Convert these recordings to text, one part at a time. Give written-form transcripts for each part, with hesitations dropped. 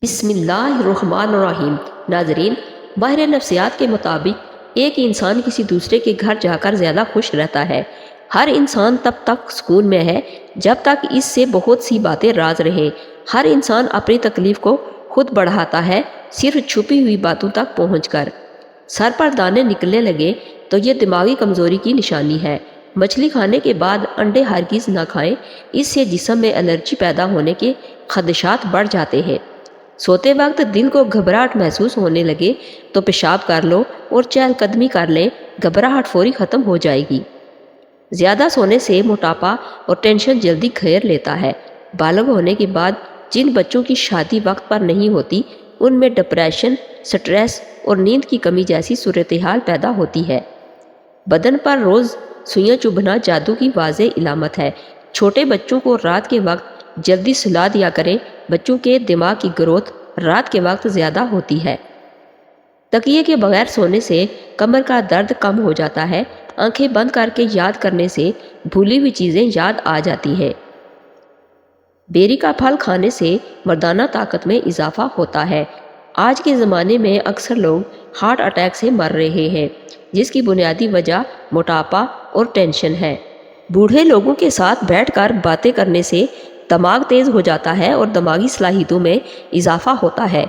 بسم اللہ الرحمن الرحیم۔ ناظرین، ماہر نفسیات کے مطابق ایک انسان کسی دوسرے کے گھر جا کر زیادہ خوش رہتا ہے۔ ہر انسان تب تک سکون میں ہے جب تک اس سے بہت سی باتیں راز رہیں۔ ہر انسان اپنی تکلیف کو خود بڑھاتا ہے، صرف چھپی ہوئی باتوں تک پہنچ کر۔ سر پر دانے نکلنے لگے تو یہ دماغی کمزوری کی نشانی ہے۔ مچھلی کھانے کے بعد انڈے ہرگز نہ کھائیں، اس سے جسم میں الرجی پیدا ہونے کے خدشات بڑھ جاتے ہیں۔ سوتے وقت دل کو گھبراہٹ محسوس ہونے لگے تو پیشاب کر لو اور چہل قدمی کر لیں، گھبراہٹ فوری ختم ہو جائے گی۔ زیادہ سونے سے موٹاپا اور ٹینشن جلدی گھیر لیتا ہے۔ بالغ ہونے کے بعد جن بچوں کی شادی وقت پر نہیں ہوتی، ان میں ڈپریشن، سٹریس اور نیند کی کمی جیسی صورتحال پیدا ہوتی ہے۔ بدن پر روز سوئیاں چبھنا جادو کی واضح علامت ہے۔ چھوٹے بچوں کو رات کے وقت جلدی سلا دیا کریں، بچوں کے دماغ کی گروتھ رات کے وقت زیادہ ہوتی ہے۔ تکیے کے بغیر سونے سے کمر کا درد کم ہو جاتا ہے۔ آنکھیں بند کر کے یاد کرنے سے بھولی ہوئی چیزیں یاد آ جاتی ہیں۔ بیری کا پھل کھانے سے مردانہ طاقت میں اضافہ ہوتا ہے۔ آج کے زمانے میں اکثر لوگ ہارٹ اٹیک سے مر رہے ہیں، جس کی بنیادی وجہ موٹاپا اور ٹینشن ہے۔ بوڑھے لوگوں کے ساتھ بیٹھ کر باتیں کرنے سے دماغ تیز ہو جاتا ہے اور دماغی صلاحیتوں میں اضافہ ہوتا ہے۔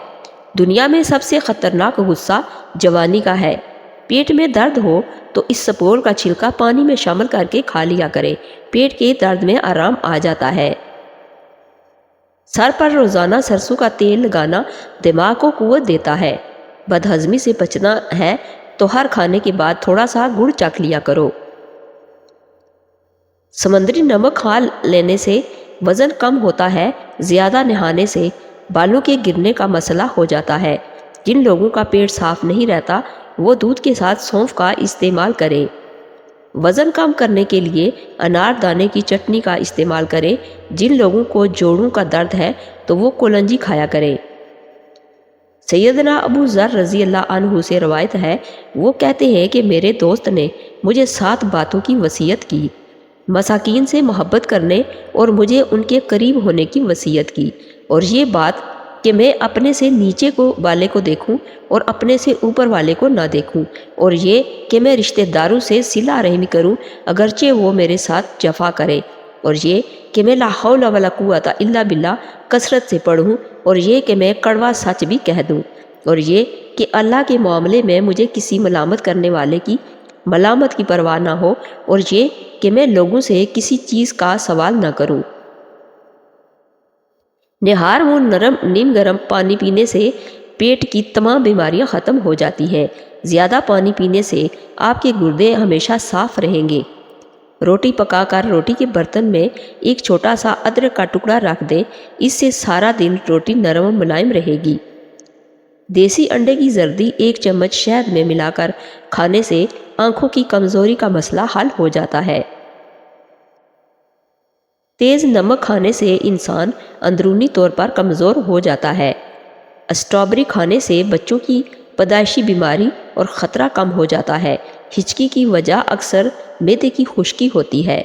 دنیا میں سب سے خطرناک غصہ جوانی کا ہے۔ پیٹ میں درد ہو تو اس سپور کا چھلکا پانی میں شامل کر کے کھا لیا کریں، پیٹ کے درد میں آرام آ جاتا ہے۔ سر پر روزانہ سرسوں کا تیل لگانا دماغ کو قوت دیتا ہے۔ بدہضمی سے بچنا ہے تو ہر کھانے کے بعد تھوڑا سا گڑ چکھ لیا کرو۔ سمندری نمک کھا لینے سے وزن کم ہوتا ہے۔ زیادہ نہانے سے بالوں کے گرنے کا مسئلہ ہو جاتا ہے۔ جن لوگوں کا پیٹ صاف نہیں رہتا وہ دودھ کے ساتھ سونف کا استعمال کریں۔ وزن کم کرنے کے لیے انار دانے کی چٹنی کا استعمال کریں۔ جن لوگوں کو جوڑوں کا درد ہے تو وہ کلنجی کھایا کریں۔ سیدنا ابو ذر رضی اللہ عنہ سے روایت ہے، وہ کہتے ہیں کہ میرے دوست نے مجھے 7 باتوں کی وصیت کی۔ مساکین سے محبت کرنے اور مجھے ان کے قریب ہونے کی وصیت کی، اور یہ بات کہ میں اپنے سے نیچے والے کو دیکھوں اور اپنے سے اوپر والے کو نہ دیکھوں، اور یہ کہ میں رشتہ داروں سے صلہ رحمی کروں اگرچہ وہ میرے ساتھ جفا کرے، اور یہ کہ میں لا حول ولا قوت الا باللہ کثرت سے پڑھوں، اور یہ کہ میں کڑوا سچ بھی کہہ دوں، اور یہ کہ اللہ کے معاملے میں مجھے کسی ملامت کرنے والے کی ملامت کی پرواہ نہ ہو، اور یہ کہ میں لوگوں سے کسی چیز کا سوال نہ کروں۔ نہار و نرم نیم گرم پانی پینے سے پیٹ کی تمام بیماریاں ختم ہو جاتی ہیں۔ زیادہ پانی پینے سے آپ کے گردے ہمیشہ صاف رہیں گے۔ روٹی پکا کر روٹی کے برتن میں ایک چھوٹا سا ادرک کا ٹکڑا رکھ دیں، اس سے سارا دن روٹی نرم و ملائم رہے گی۔ دیسی انڈے کی زردی 1 چمچ شہد میں ملا کر کھانے سے آنکھوں کی کمزوری کا مسئلہ حل ہو جاتا ہے۔ تیز نمک کھانے سے انسان اندرونی طور پر کمزور ہو جاتا ہے۔ اسٹرابری کھانے سے بچوں کی پیدائشی بیماری اور خطرہ کم ہو جاتا ہے۔ ہچکی کی وجہ اکثر معدے کی خشکی ہوتی ہے۔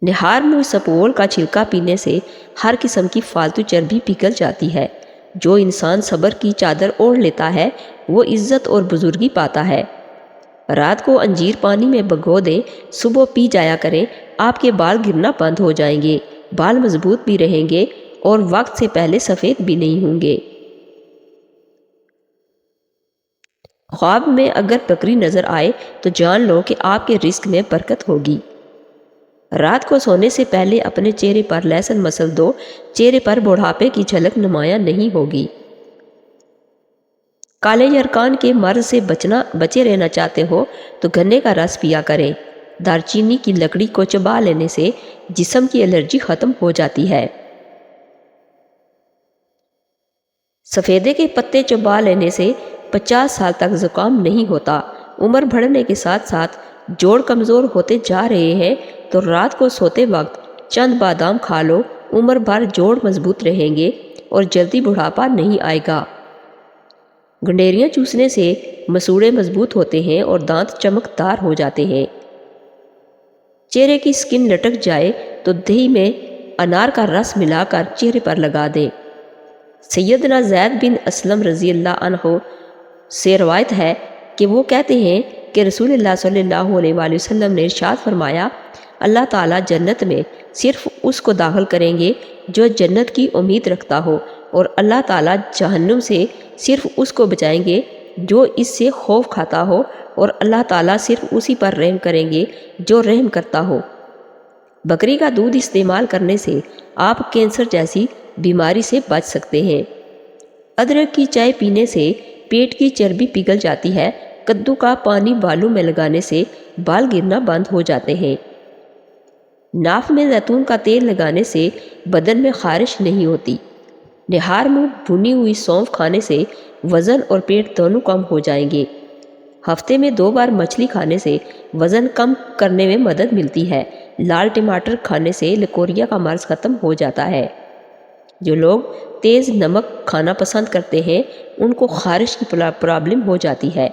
نہار منہ سپول کا چھلکا پینے سے ہر قسم کی فالتو چربی پگھل جاتی ہے۔ جو انسان صبر کی چادر اوڑھ لیتا ہے وہ عزت اور بزرگی پاتا ہے۔ رات کو انجیر پانی میں بھگو دیں، صبح پی جایا کریں، آپ کے بال گرنا بند ہو جائیں گے، بال مضبوط بھی رہیں گے اور وقت سے پہلے سفید بھی نہیں ہوں گے۔ خواب میں اگر بکری نظر آئے تو جان لو کہ آپ کے رزق میں برکت ہوگی۔ رات کو سونے سے پہلے اپنے چہرے پر لہسن مسل دو، چہرے پر بڑھاپے کی جھلک نمایاں نہیں ہوگی۔ کالے یرکان کے مرض سے بچے رہنا چاہتے ہو تو گنے کا رس پیا کریں۔ دارچینی کی لکڑی کو چبا لینے سے جسم کی الرجی ختم ہو جاتی ہے۔ سفیدے کے پتے چبا لینے سے 50 سال تک زکام نہیں ہوتا۔ عمر بڑھنے کے ساتھ ساتھ جوڑ کمزور ہوتے جا رہے ہیں تو رات کو سوتے وقت چند بادام کھا لو، عمر بھر جوڑ مضبوط رہیں گے اور جلدی بڑھاپا نہیں آئے گا۔ گنڈیریاں چوسنے سے مسوڑے مضبوط ہوتے ہیں اور دانت چمکدار ہو جاتے ہیں۔ چہرے کی سکن لٹک جائے تو دہی میں انار کا رس ملا کر چہرے پر لگا دیں۔ سیدنا زید بن اسلم رضی اللہ عنہ سے روایت ہے کہ وہ کہتے ہیں کہ رسول اللہ صلی اللہ علیہ وآلہ وسلم نے ارشاد فرمایا، اللہ تعالیٰ جنت میں صرف اس کو داخل کریں گے جو جنت کی امید رکھتا ہو، اور اللہ تعالیٰ جہنم سے صرف اس کو بچائیں گے جو اس سے خوف کھاتا ہو، اور اللہ تعالیٰ صرف اسی پر رحم کریں گے جو رحم کرتا ہو۔ بکری کا دودھ استعمال کرنے سے آپ کینسر جیسی بیماری سے بچ سکتے ہیں۔ ادرک کی چائے پینے سے پیٹ کی چربی پگھل جاتی ہے۔ کدو کا پانی بالوں میں لگانے سے بال گرنا بند ہو جاتے ہیں۔ ناف میں زیتون کا تیل لگانے سے بدن میں خارش نہیں ہوتی۔ نہار میں بھنی ہوئی سونف کھانے سے وزن اور پیٹ دونوں کم ہو جائیں گے۔ ہفتے میں 2 بار مچھلی کھانے سے وزن کم کرنے میں مدد ملتی ہے۔ لال ٹماٹر کھانے سے لیکوریا کا مرض ختم ہو جاتا ہے۔ جو لوگ تیز نمک کھانا پسند کرتے ہیں ان کو خارش کی پرابلم ہو جاتی ہے۔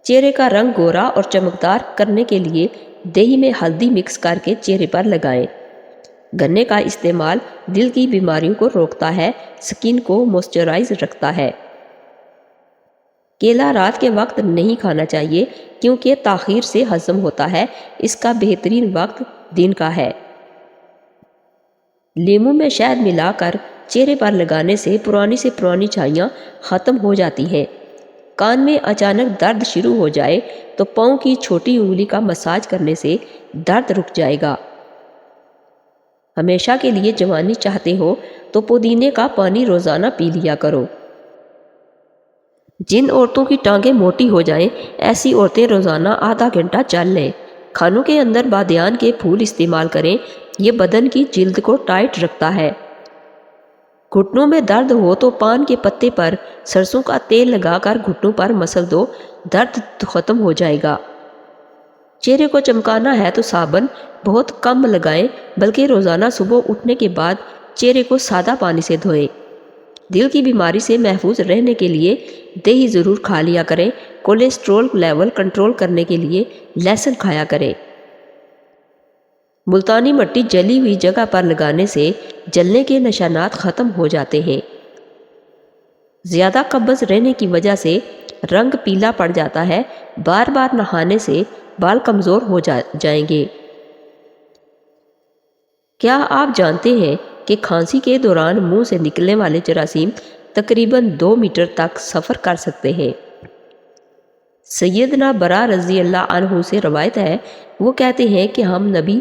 چہرے کا رنگ گورا اور چمکدار کرنے کے لیے دہی میں ہلدی مکس کر کے چہرے پر لگائیں۔ گنے کا استعمال دل کی بیماریوں کو روکتا ہے، سکن کو موئسچرائز رکھتا ہے۔ کیلا رات کے وقت نہیں کھانا چاہیے کیونکہ تاخیر سے ہضم ہوتا ہے، اس کا بہترین وقت دن کا ہے۔ لیموں میں شہد ملا کر چہرے پر لگانے سے پرانی چھائیاں ختم ہو جاتی ہیں۔ کان میں اچانک درد شروع ہو جائے تو پاؤں کی چھوٹی انگلی کا مساج کرنے سے درد رک جائے گا۔ ہمیشہ کے لیے جوانی چاہتے ہو تو پودینے کا پانی روزانہ پی لیا کرو۔ جن عورتوں کی ٹانگیں موٹی ہو جائیں ایسی عورتیں روزانہ آدھا گھنٹہ چل لیں۔ کھانوں کے اندر بادیان کے پھول استعمال کریں، یہ بدن کی جلد کو ٹائٹ رکھتا ہے۔ گھٹنوں میں درد ہو تو پان کے پتے پر سرسوں کا تیل لگا کر گھٹنوں پر مسل دو، درد ختم ہو جائے گا۔ چہرے کو چمکانا ہے تو صابن بہت کم لگائیں، بلکہ روزانہ صبح اٹھنے کے بعد چہرے کو سادہ پانی سے دھوئیں۔ دل کی بیماری سے محفوظ رہنے کے لیے دہی ضرور کھا لیا کریں۔ کولیسٹرول لیول کنٹرول کرنے کے لیے لہسن کھایا کریں۔ ملتانی مٹی جلی ہوئی جگہ پر لگانے سے جلنے کے نشانات ختم ہو جاتے ہیں۔ زیادہ قبض رہنے کی وجہ سے رنگ پیلا پڑ جاتا ہے، بار بار نہانے سے بال کمزور ہو جائیں گے۔ کیا آپ جانتے ہیں کہ کھانسی کے دوران منہ سے نکلنے والے جراثیم تقریباً 2 میٹر تک سفر کر سکتے ہیں؟ سیدنا برا رضی اللہ عنہ سے روایت ہے، وہ کہتے ہیں کہ ہم نبی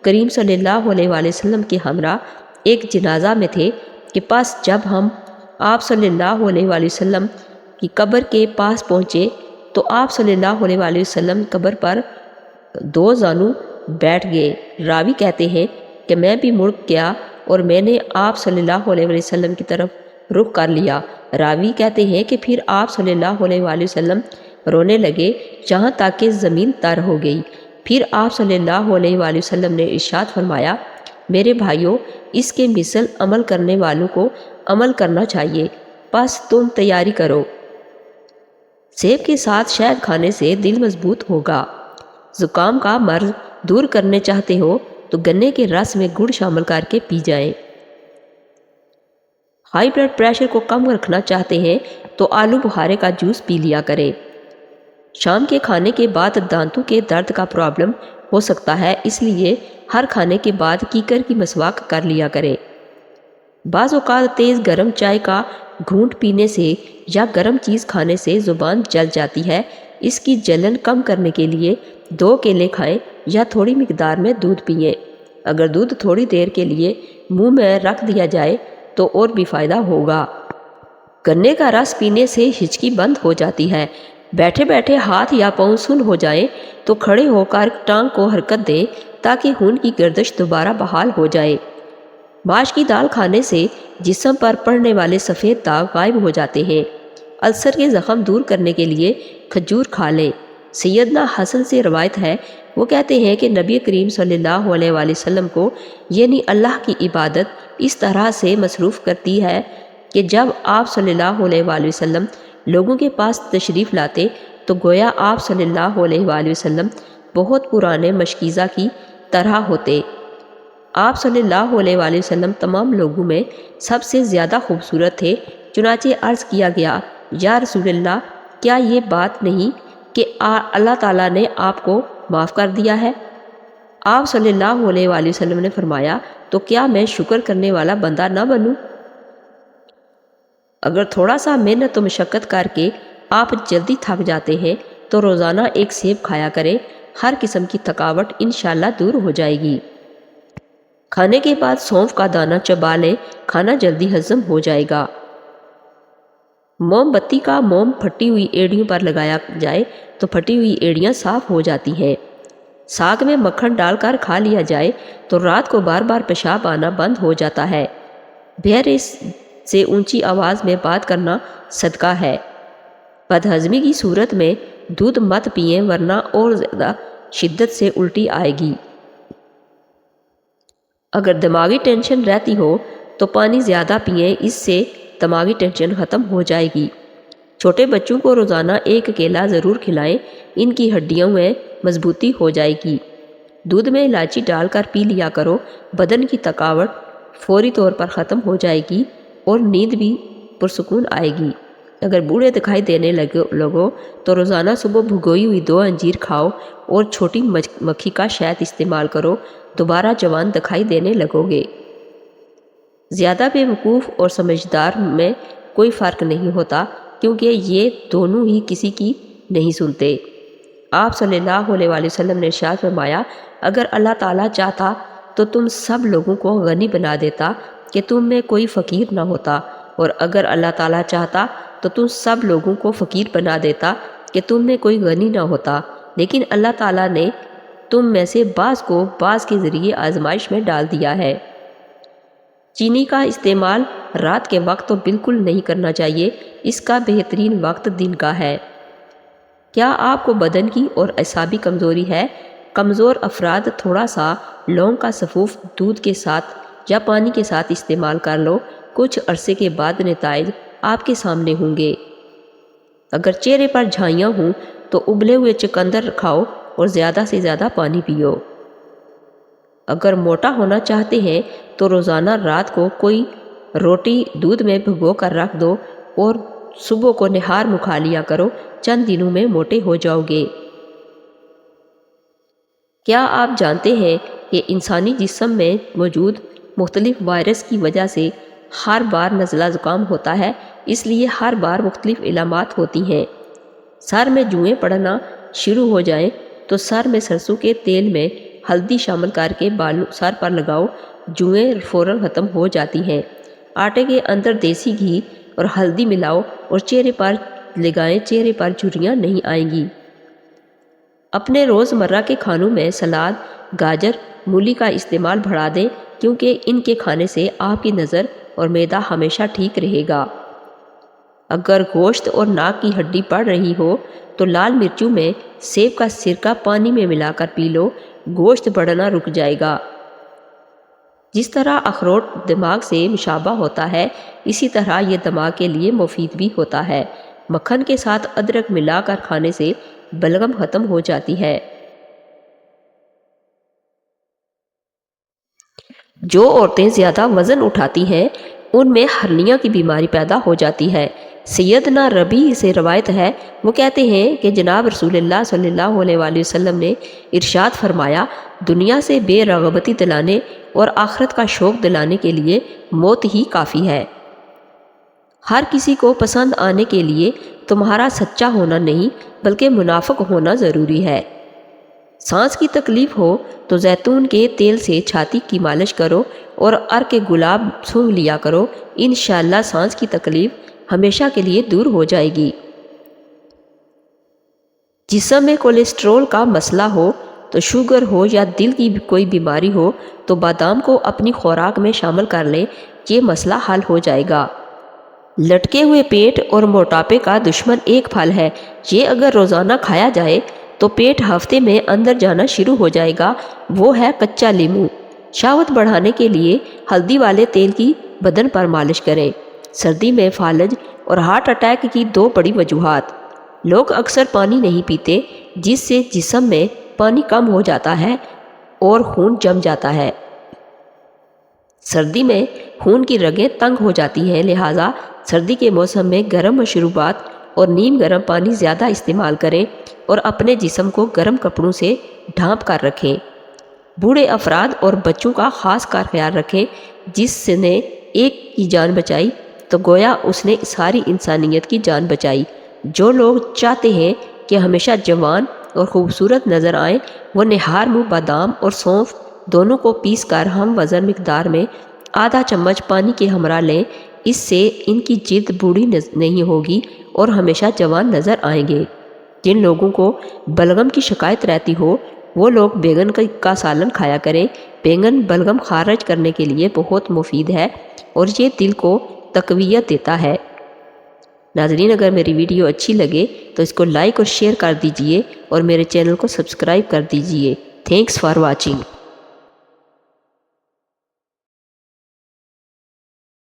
کریم صلی اللہ علیہ وآلہ وسلم کے ہمراہ ایک جنازہ میں تھے کہ پاس جب ہم آپ صلی اللہ علیہ وآلہ وسلم کی قبر کے پاس پہنچے تو آپ صلی اللہ علیہ وآلہ وسلم قبر پر 2 زانو بیٹھ گئے۔ راوی کہتے ہیں کہ میں بھی مڑ گیا اور میں نے آپ صلی اللہ علیہ وآلہ وسلم کی طرف رخ کر لیا۔ راوی کہتے ہیں کہ پھر آپ صلی اللہ علیہ وآلہ وسلم رونے لگے جہاں تک کہ زمین تر ہو گئی۔ پھر آپ صلی اللہ علیہ وآلہ وسلم نے ارشاد فرمایا، میرے بھائیوں، اس کے مثل عمل کرنے والوں کو عمل کرنا چاہیے، بس تم تیاری کرو۔ سیب کے ساتھ شہد کھانے سے دل مضبوط ہوگا۔ زکام کا مرض دور کرنے چاہتے ہو تو گنے کے رس میں گڑ شامل کر کے پی جائیں۔ ہائی بلڈ پریشر کو کم رکھنا چاہتے ہیں تو آلو بخارے کا جوس پی لیا کریں۔ شام کے کھانے کے بعد دانتوں کے درد کا پرابلم ہو سکتا ہے، اس لیے ہر کھانے کے بعد کیکر کی مسواک کر لیا کریں۔ بعض اوقات تیز گرم چائے کا گھونٹ پینے سے یا گرم چیز کھانے سے زبان جل جاتی ہے، اس کی جلن کم کرنے کے لیے 2 کیلے کھائیں یا تھوڑی مقدار میں دودھ پئیں۔ اگر دودھ تھوڑی دیر کے لیے منہ میں رکھ دیا جائے تو اور بھی فائدہ ہوگا۔ گنے کا رس پینے سے ہچکی بند ہو جاتی ہے۔ بیٹھے بیٹھے ہاتھ یا پاؤں سن ہو جائیں تو کھڑے ہو کر ٹانگ کو حرکت دیں تاکہ خون کی گردش دوبارہ بحال ہو جائے۔ ماش کی دال کھانے سے جسم پر پڑنے والے سفید داغ غائب ہو جاتے ہیں۔ السر کے زخم دور کرنے کے لیے کھجور کھا لیں۔ سیدنا حسن سے روایت ہے، وہ کہتے ہیں کہ نبی کریم صلی اللہ علیہ وآلہ وسلم کو یعنی اللہ کی عبادت اس طرح سے مصروف کرتی ہے کہ جب آپ صلی اللہ علیہ وآلہ وسلم لوگوں کے پاس تشریف لاتے تو گویا آپ صلی اللہ علیہ وآلہ وسلم بہت پرانے مشکیزہ کی طرح ہوتے۔ آپ صلی اللہ علیہ وآلہ وسلم تمام لوگوں میں سب سے زیادہ خوبصورت تھے، چنانچہ عرض کیا گیا، یا رسول اللہ، کیا یہ بات نہیں کہ اللہ تعالیٰ نے آپ کو معاف کر دیا ہے؟ آپ صلی اللہ علیہ وآلہ وسلم نے فرمایا، تو کیا میں شکر کرنے والا بندہ نہ بنوں؟ اگر تھوڑا سا محنت و مشقت کر کے آپ جلدی تھک جاتے ہیں تو روزانہ ایک سیب کھایا کریں، ہر قسم کی تھکاوٹ انشاءاللہ دور ہو جائے گی۔ کھانے کے بعد سونف کا دانہ چبا لیں، کھانا جلدی ہضم ہو جائے گا۔ موم بتی کا موم پھٹی ہوئی ایڑیوں پر لگایا جائے تو پھٹی ہوئی ایڑیاں صاف ہو جاتی ہیں۔ ساگ میں مکھن ڈال کر کھا لیا جائے تو رات کو بار بار پیشاب آنا بند ہو جاتا ہے۔ بہرے سے اونچی آواز میں بات کرنا صدقہ ہے۔ بدہضمی کی صورت میں دودھ مت پئیں ورنہ اور زیادہ شدت سے الٹی آئے گی۔ اگر دماغی ٹینشن رہتی ہو تو پانی زیادہ پئیں، اس سے دماغی ٹینشن ختم ہو جائے گی۔ چھوٹے بچوں کو روزانہ ایک کیلا ضرور کھلائیں، ان کی ہڈیوں میں مضبوطی ہو جائے گی۔ دودھ میں الائچی ڈال کر پی لیا کرو، بدن کی تھکاوٹ فوری طور پر ختم ہو جائے گی اور نیند بھی پرسکون آئے گی۔ اگر بوڑھے دکھائی دینے لگو تو روزانہ صبح بھگوئی ہوئی 2 انجیر کھاؤ اور چھوٹی مکھی کا شہد استعمال کرو، دوبارہ جوان دکھائی دینے لگو گے۔ زیادہ بے وقوف اور سمجھدار میں کوئی فرق نہیں ہوتا، کیونکہ یہ دونوں ہی کسی کی نہیں سنتے۔ آپ صلی اللہ علیہ وآلہ وسلم نے ارشاد فرمایا، اگر اللہ تعالیٰ چاہتا تو تم سب لوگوں کو غنی بنا دیتا کہ تم میں کوئی فقیر نہ ہوتا، اور اگر اللہ تعالیٰ چاہتا تو تم سب لوگوں کو فقیر بنا دیتا کہ تم میں کوئی غنی نہ ہوتا، لیکن اللہ تعالیٰ نے تم میں سے بعض کو بعض کے ذریعے آزمائش میں ڈال دیا ہے۔ چینی کا استعمال رات کے وقت تو بالکل نہیں کرنا چاہیے، اس کا بہترین وقت دن کا ہے۔ کیا آپ کو بدن کی اور اعصابی کمزوری ہے؟ کمزور افراد تھوڑا سا لونگ کا سفوف دودھ کے ساتھ یا پانی کے ساتھ استعمال کر لو، کچھ عرصے کے بعد نتائج آپ کے سامنے ہوں گے۔ اگر چہرے پر جھائیاں ہوں تو ابلے ہوئے چقندر کھاؤ اور زیادہ سے زیادہ پانی پیو۔ اگر موٹا ہونا چاہتے ہیں تو روزانہ رات کو کوئی روٹی دودھ میں بھگو کر رکھ دو اور صبح کو نہار منہ کھا لیا کرو، چند دنوں میں موٹے ہو جاؤ گے۔ کیا آپ جانتے ہیں کہ انسانی جسم میں موجود مختلف وائرس کی وجہ سے ہر بار نزلہ زکام ہوتا ہے، اس لیے ہر بار مختلف علامات ہوتی ہیں۔ سر میں جوئیں پڑنا شروع ہو جائیں تو سر میں سرسوں کے تیل میں ہلدی شامل کر کے سر پر لگاؤ، جوئیں فوراً ختم ہو جاتی ہیں۔ آٹے کے اندر دیسی گھی اور ہلدی ملاؤ اور چہرے پر لگائیں، چہرے پر جھریاں نہیں آئیں گی۔ اپنے روزمرہ کے کھانوں میں سلاد، گاجر، مولی کا استعمال بڑھا دیں، کیونکہ ان کے کھانے سے آپ کی نظر اور معدہ ہمیشہ ٹھیک رہے گا۔ اگر گوشت اور ناک کی ہڈی بڑھ رہی ہو تو لال مرچوں میں سیب کا سرکہ پانی میں ملا کر پی لو، گوشت بڑھنا رک جائے گا۔ جس طرح اخروٹ دماغ سے مشابہ ہوتا ہے، اسی طرح یہ دماغ کے لیے مفید بھی ہوتا ہے۔ مکھن کے ساتھ ادرک ملا کر کھانے سے بلغم ختم ہو جاتی ہے۔ جو عورتیں زیادہ وزن اٹھاتی ہیں ان میں ہرنیا کی بیماری پیدا ہو جاتی ہے۔ سیدنا ربیع سے روایت ہے، وہ کہتے ہیں کہ جناب رسول اللہ صلی اللہ علیہ وآلہ وسلم نے ارشاد فرمایا، دنیا سے بے رغبتی دلانے اور آخرت کا شوق دلانے کے لیے موت ہی کافی ہے۔ ہر کسی کو پسند آنے کے لیے تمہارا سچا ہونا نہیں بلکہ منافق ہونا ضروری ہے۔ سانس کی تکلیف ہو تو زیتون کے تیل سے چھاتی کی مالش کرو اور عرق گلاب سونگھ لیا کرو، انشاءاللہ سانس کی تکلیف ہمیشہ کے لیے دور ہو جائے گی۔ جسم میں کولیسٹرول کا مسئلہ ہو تو شوگر ہو یا دل کی کوئی بیماری ہو تو بادام کو اپنی خوراک میں شامل کر لیں، یہ مسئلہ حل ہو جائے گا۔ لٹکے ہوئے پیٹ اور موٹاپے کا دشمن ایک پھل ہے، یہ اگر روزانہ کھایا جائے تو پیٹ ہفتے میں اندر جانا شروع ہو جائے گا، وہ ہے کچا لیموں۔ شہوت بڑھانے کے لیے ہلدی والے تیل کی بدن پر مالش کریں۔ سردی میں فالج اور ہارٹ اٹیک کی 2 بڑی وجوہات۔ لوگ اکثر پانی نہیں پیتے، جس سے جسم میں پانی کم ہو جاتا ہے اور خون جم جاتا ہے۔ سردی میں خون کی رگیں تنگ ہو جاتی ہیں، لہٰذا سردی کے موسم میں گرم مشروبات اور نیم گرم پانی زیادہ استعمال کریں اور اپنے جسم کو گرم کپڑوں سے ڈھانپ کر رکھیں۔ بوڑھے افراد اور بچوں کا خاص کر خیال رکھیں۔ جس نے ایک کی جان بچائی تو گویا اس نے ساری انسانیت کی جان بچائی۔ جو لوگ چاہتے ہیں کہ ہمیشہ جوان اور خوبصورت نظر آئیں، وہ نہار منہ بادام اور سونف دونوں کو پیس کر ہم وزن مقدار میں آدھا چمچ پانی کے ہمراہ لیں۔ اس سے ان کی جلد بوڑھی نہیں ہوگی اور ہمیشہ جوان نظر آئیں گے۔ جن لوگوں کو بلغم کی شکایت رہتی ہو وہ لوگ بیگن کا سالن کھایا کریں۔ بیگن بلغم خارج کرنے کے لیے بہت مفید ہے اور یہ دل کو تقویت دیتا ہے۔ ناظرین، اگر میری ویڈیو اچھی لگے تو اس کو لائک اور شیئر کر دیجئے اور میرے چینل کو سبسکرائب کر دیجئے۔ Thanks for watching.